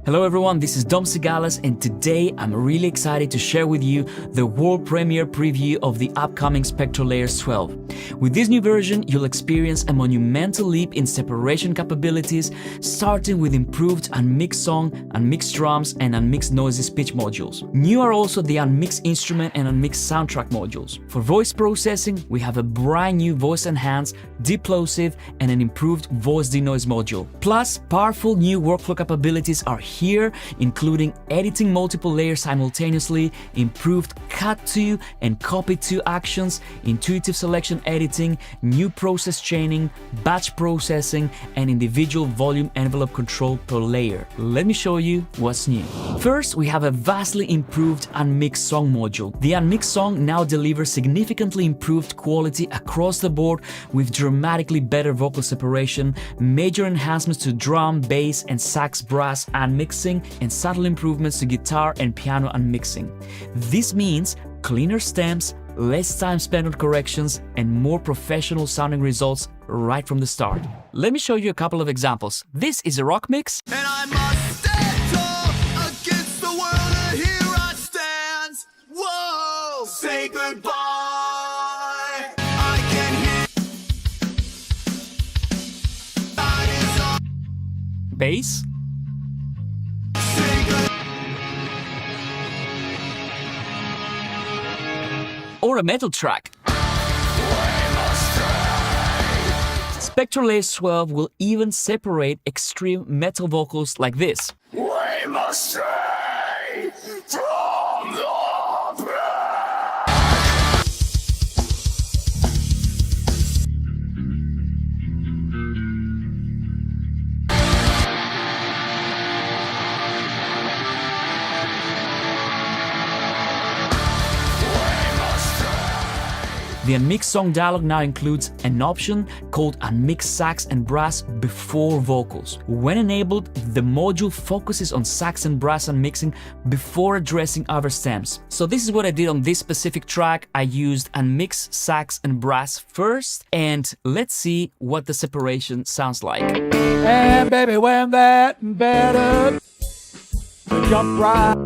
Hello everyone, this is Dom Sigales and today I'm really excited to share with you the world premiere preview of the upcoming SpectraLayers 12. With this new version, you'll experience a monumental leap in separation capabilities, starting with improved unmixed song, unmixed drums, and unmixed noisy speech modules. New are also the unmixed instrument and unmixed soundtrack modules. For voice processing, we have a brand new voice enhanced, De-plosive, and an improved voice denoise module. Plus, powerful new workflow capabilities are here, including editing multiple layers simultaneously, improved cut to and copy to actions, intuitive selection editing, new process chaining, batch processing, and individual volume envelope control per layer. Let me show you what's new. First, we have a vastly improved unmixed song module. The unmixed song now delivers significantly improved quality across the board with dramatically better vocal separation, major enhancements to drum, bass, and sax brass unmixing, and subtle improvements to guitar and piano unmixing. This means cleaner stems, less time spent on corrections, and more professional sounding results right from the start. Let me show you a couple of examples. This is a rock mix. And I must stand tall against the world, and here I stand. Whoa, say goodbye. I can hear that is all. Bass. Say goodbye. Or a metal track. SpectraLayers 12 will even separate extreme metal vocals like this. We must stray from the path. The unmixed song dialog now includes an option called unmixed sax and brass before vocals. When enabled, the module focuses on sax and brass unmixing before addressing other stems. So this is what I did on this specific track. I used unmixed sax and brass first, and let's see what the separation sounds like. And baby, when that better jump right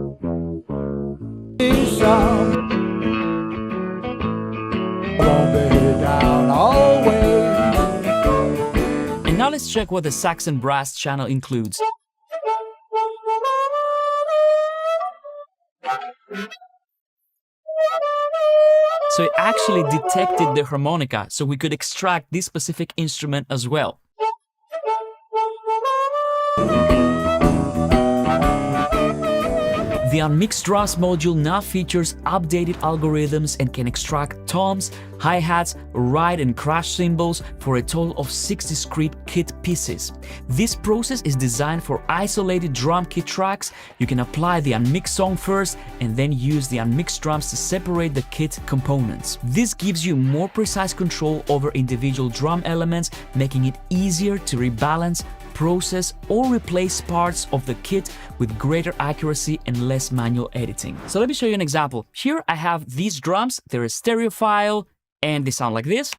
some won't be down always. And now let's check what the sax and brass channel includes. So it actually detected the harmonica, so we could extract this specific instrument as well. The unmixed drums module now features updated algorithms and can extract toms, hi-hats, ride and crash cymbals for a total of 6 discrete kit pieces. This process is designed for isolated drum kit tracks. You can apply the unmixed song first and then use the unmixed drums to separate the kit components. This gives you more precise control over individual drum elements, making it easier to rebalance, process, or replace parts of the kit with greater accuracy and less manual editing. So let me show you an example. Here I have these drums, they're a stereophile, and they sound like this.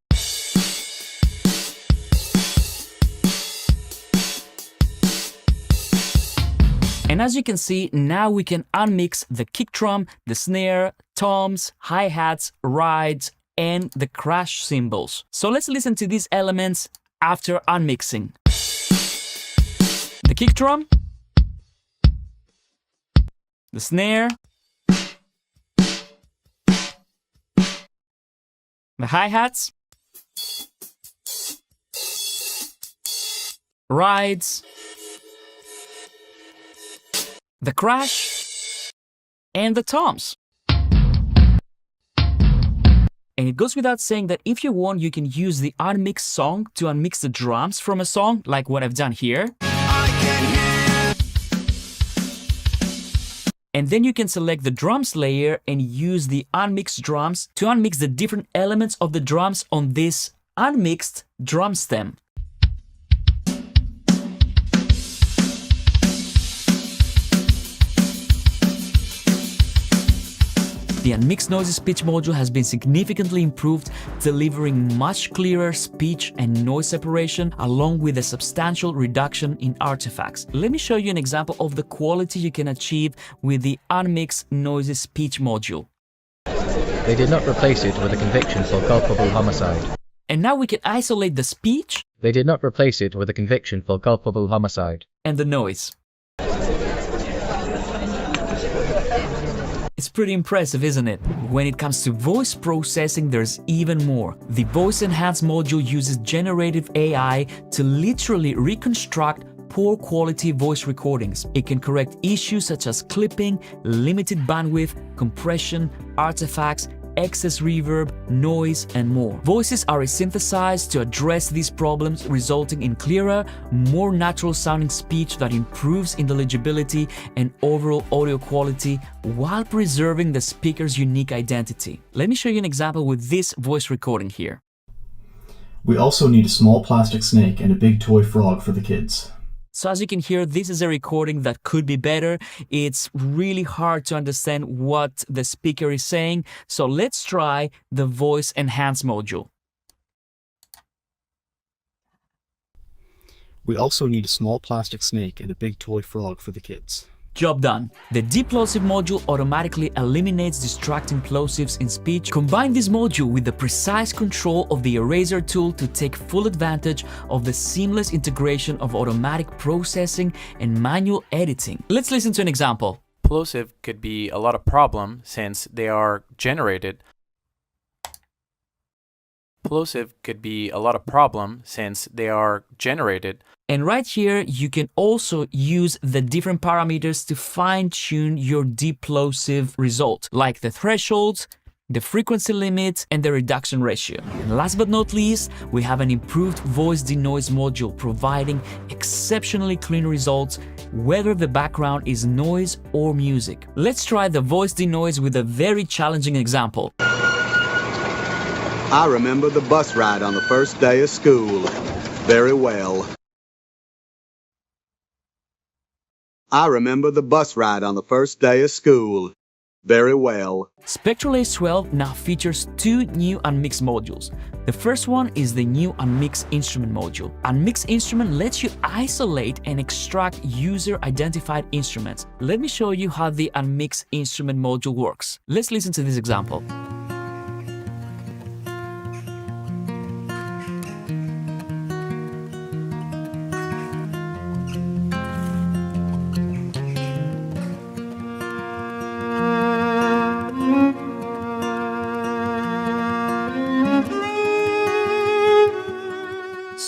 And as you can see, now we can unmix the kick drum, the snare, toms, hi-hats, rides, and the crash cymbals. So let's listen to these elements after unmixing. The kick drum, the snare, the hi-hats, rides, the crash, and the toms. And it goes without saying that if you want, you can use the unmixed song to unmix the drums from a song, like what I've done here. And then you can select the drums layer and use the unmixed drums to unmix the different elements of the drums on this unmixed drum stem. The unmixed noisy speech module has been significantly improved, delivering much clearer speech and noise separation along with a substantial reduction in artifacts. Let me show you an example of the quality you can achieve with the unmixed noisy speech module. They did not replace it with a conviction for culpable homicide. And now we can isolate the speech They did not replace it with a conviction for culpable homicide. and the noise. It's pretty impressive, isn't it? When it comes to voice processing, there's even more. The Voice Enhance module uses generative AI to literally reconstruct poor quality voice recordings. It can correct issues such as clipping, limited bandwidth, compression, artifacts, excess reverb, noise, and more. Voices are synthesized to address these problems, resulting in clearer, more natural sounding speech that improves intelligibility and overall audio quality while preserving the speaker's unique identity. Let me show you an example with this voice recording here. We also need a small plastic snake and a big toy frog for the kids. So as you can hear, this is a recording that could be better. It's really hard to understand what the speaker is saying. So let's try the Voice Enhance module. We also need a small plastic snake and a big toy frog for the kids. Job done. The De-plosive module automatically eliminates distracting plosives in speech. Combine this module with the precise control of the eraser tool to take full advantage of the seamless integration of automatic processing and manual editing. Let's listen to an example. Plosive could be a lot of problem since they are generated. Plosive could be a lot of problem since they are generated. And right here, you can also use the different parameters to fine-tune your de-plosive result, like the thresholds, the frequency limit, and the reduction ratio. And last but not least, we have an improved voice denoise module providing exceptionally clean results, whether the background is noise or music. Let's try the voice denoise with a very challenging example. I remember the bus ride on the first day of school very well. I remember the bus ride on the first day of school very well. SpectraLayers 12 now features two new unmixed modules. The first one is the new unmixed instrument module. Unmixed instrument lets you isolate and extract user-identified instruments. Let me show you how the unmixed instrument module works. Let's listen to this example.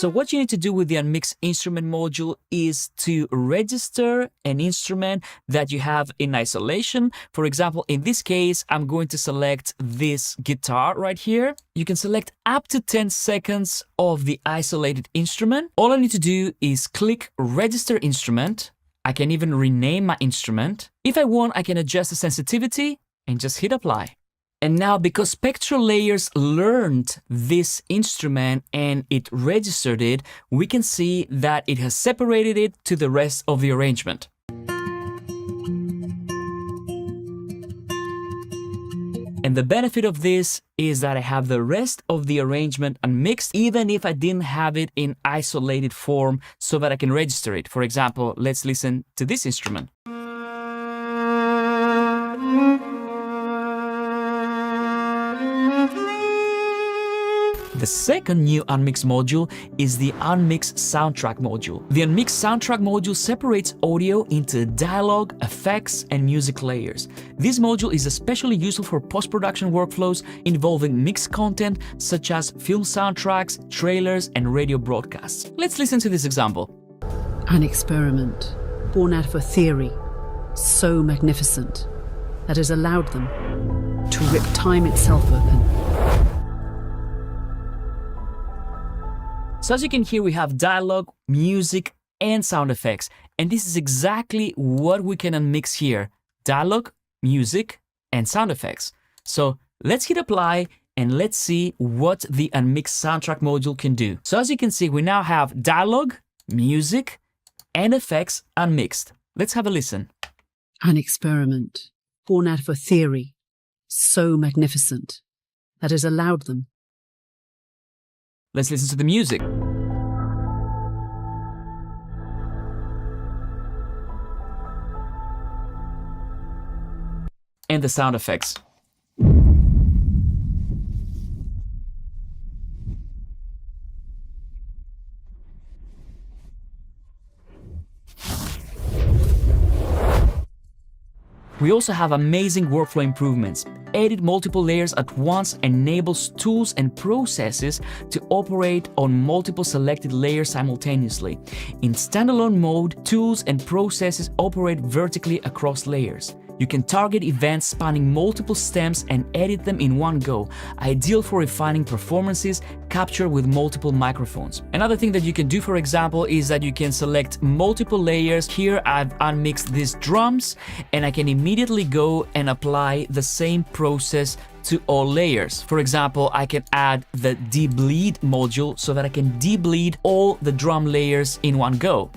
So what you need to do with the unmixed instrument module is to register an instrument that you have in isolation. For example, in this case, I'm going to select this guitar right here. You can select up to 10 seconds of the isolated instrument. All I need to do is click Register Instrument. I can even rename my instrument. If I want, I can adjust the sensitivity and just hit Apply. And now, because SpectraLayers learned this instrument and it registered it, we can see that it has separated it to the rest of the arrangement. And the benefit of this is that I have the rest of the arrangement unmixed, even if I didn't have it in isolated form, so that I can register it. For example, let's listen to this instrument. The second new unmixed module is the unmixed soundtrack module. The unmixed soundtrack module separates audio into dialogue, effects, and music layers. This module is especially useful for post-production workflows involving mixed content such as film soundtracks, trailers, and radio broadcasts. Let's listen to this example. An experiment born out of a theory so magnificent that has allowed them to rip time itself open. So as you can hear, we have dialogue, music, and sound effects. And this is exactly what we can unmix here. Dialogue, music, and sound effects. So let's hit Apply and let's see what the unmixed soundtrack module can do. So as you can see, we now have dialogue, music, and effects unmixed. Let's have a listen. An experiment born out of a theory so magnificent that it allowed them. Let's listen to the music. And the sound effects. We also have amazing workflow improvements. Edit multiple layers at once enables tools and processes to operate on multiple selected layers simultaneously. In standalone mode, tools and processes operate vertically across layers. You can target events spanning multiple stems and edit them in one go, ideal for refining performances captured with multiple microphones. Another thing that you can do, for example, is that you can select multiple layers. Here I've unmixed these drums, and I can immediately go and apply the same process to all layers. For example, I can add the de-bleed module so that I can de-bleed all the drum layers in one go.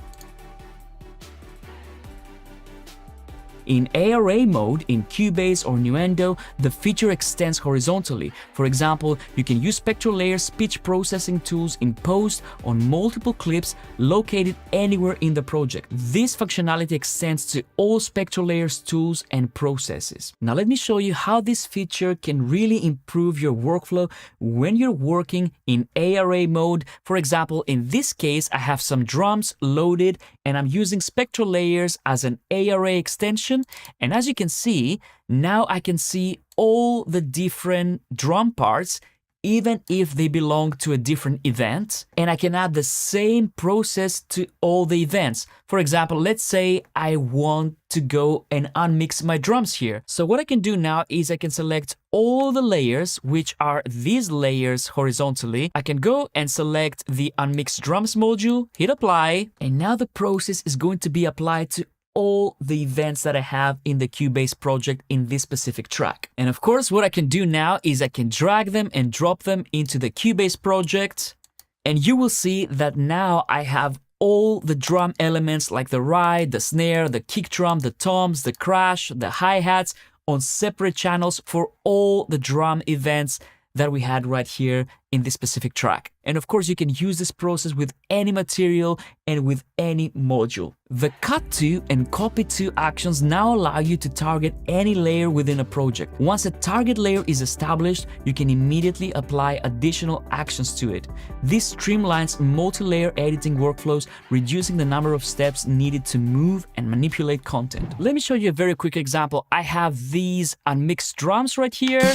In ARA mode, in Cubase or Nuendo, the feature extends horizontally. For example, you can use SpectraLayers speech processing tools in post on multiple clips located anywhere in the project. This functionality extends to all SpectraLayers tools and processes. Now let me show you how this feature can really improve your workflow when you're working in ARA mode. For example, in this case, I have some drums loaded and I'm using SpectraLayers as an ARA extension. And as you can see, now I can see all the different drum parts, even if they belong to a different event. And I can add the same process to all the events. For example, let's say I want to go and unmix my drums here. So what I can do now is I can select all the layers, which are these layers horizontally. I can go and select the unmixed drums module, hit apply, and now the process is going to be applied to all the events that I have in the Cubase project in this specific track. And of course, what I can do now is I can drag them and drop them into the Cubase project, and you will see that now I have all the drum elements like the ride, the snare, the kick drum, the toms, the crash, the hi-hats on separate channels for all the drum events that we had right here in this specific track. And of course, you can use this process with any material and with any module. The cut to and copy to actions now allow you to target any layer within a project. Once a target layer is established, you can immediately apply additional actions to it. This streamlines multi-layer editing workflows, reducing the number of steps needed to move and manipulate content. Let me show you a very quick example. I have these unmixed drums right here.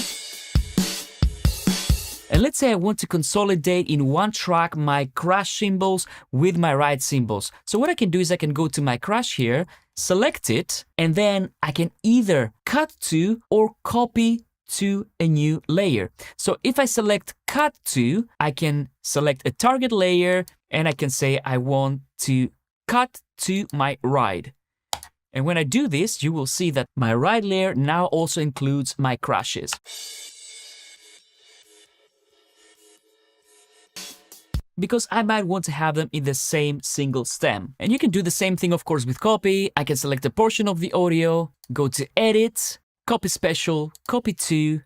And let's say I want to consolidate in one track my crash cymbals with my ride cymbals. So what I can do is I can go to my crash here, select it, and then I can either cut to or copy to a new layer. So if I select cut to, I can select a target layer and I can say I want to cut to my ride. And when I do this, you will see that my ride layer now also includes my crashes. Because I might want to have them in the same single stem. And you can do the same thing, of course, with copy. I can select a portion of the audio, go to Edit, Copy Special, Copy to,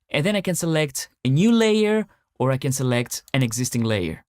and then I can select a new layer or I can select an existing layer.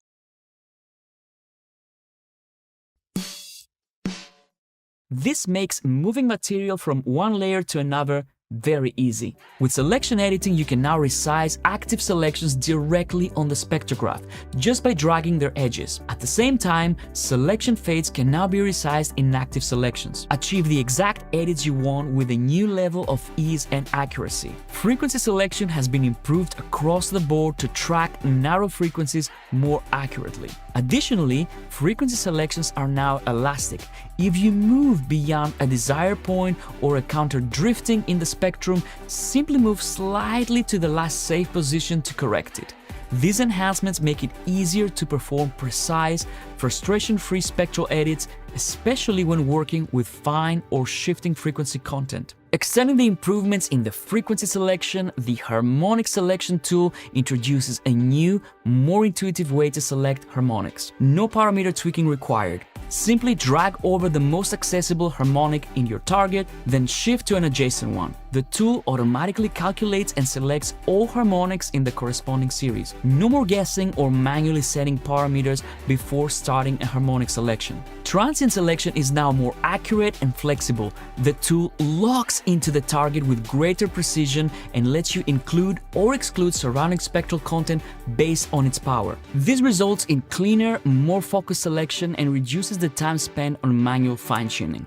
This makes moving material from one layer to another very easy. With selection editing, you can now resize active selections directly on the spectrograph, just by dragging their edges. At the same time, selection fades can now be resized in active selections. Achieve the exact edits you want with a new level of ease and accuracy. Frequency selection has been improved across the board to track narrow frequencies more accurately. Additionally, frequency selections are now elastic. If you move beyond a desired point or encounter drifting in the spectrum, simply move slightly to the last safe position to correct it. These enhancements make it easier to perform precise, frustration-free spectral edits, especially when working with fine or shifting frequency content. Extending the improvements in the frequency selection, the harmonic selection tool introduces a new, more intuitive way to select harmonics. No parameter tweaking required. Simply drag over the most accessible harmonic in your target, then shift to an adjacent one. The tool automatically calculates and selects all harmonics in the corresponding series. No more guessing or manually setting parameters before starting a harmonic selection. Transient selection is now more accurate and flexible. The tool locks into the target with greater precision and lets you include or exclude surrounding spectral content based on its power. This results in cleaner, more focused selection and reduces the time spent on manual fine-tuning.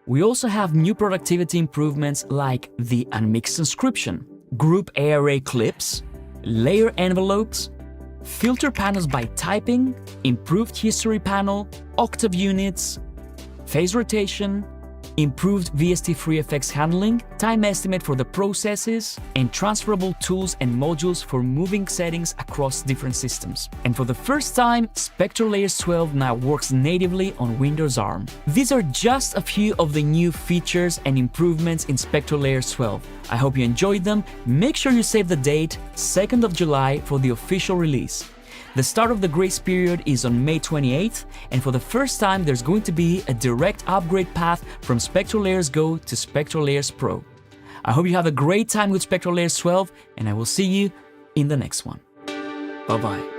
We also have new productivity improvements like the unmixed transcription, group array clips, layer envelopes, filter panels by typing, improved history panel, octave units, phase rotation, improved VST-free effects handling, time estimate for the processes, and transferable tools and modules for moving settings across different systems. And for the first time, SpectraLayers 12 now works natively on Windows ARM. These are just a few of the new features and improvements in SpectraLayers 12. I hope you enjoyed them. Make sure you save the date, 2nd of July, for the official release. The start of the grace period is on May 28th, and for the first time there's going to be a direct upgrade path from SpectraLayers Go to SpectraLayers Pro. I hope you have a great time with SpectraLayers 12, and I will see you in the next one. Bye-bye.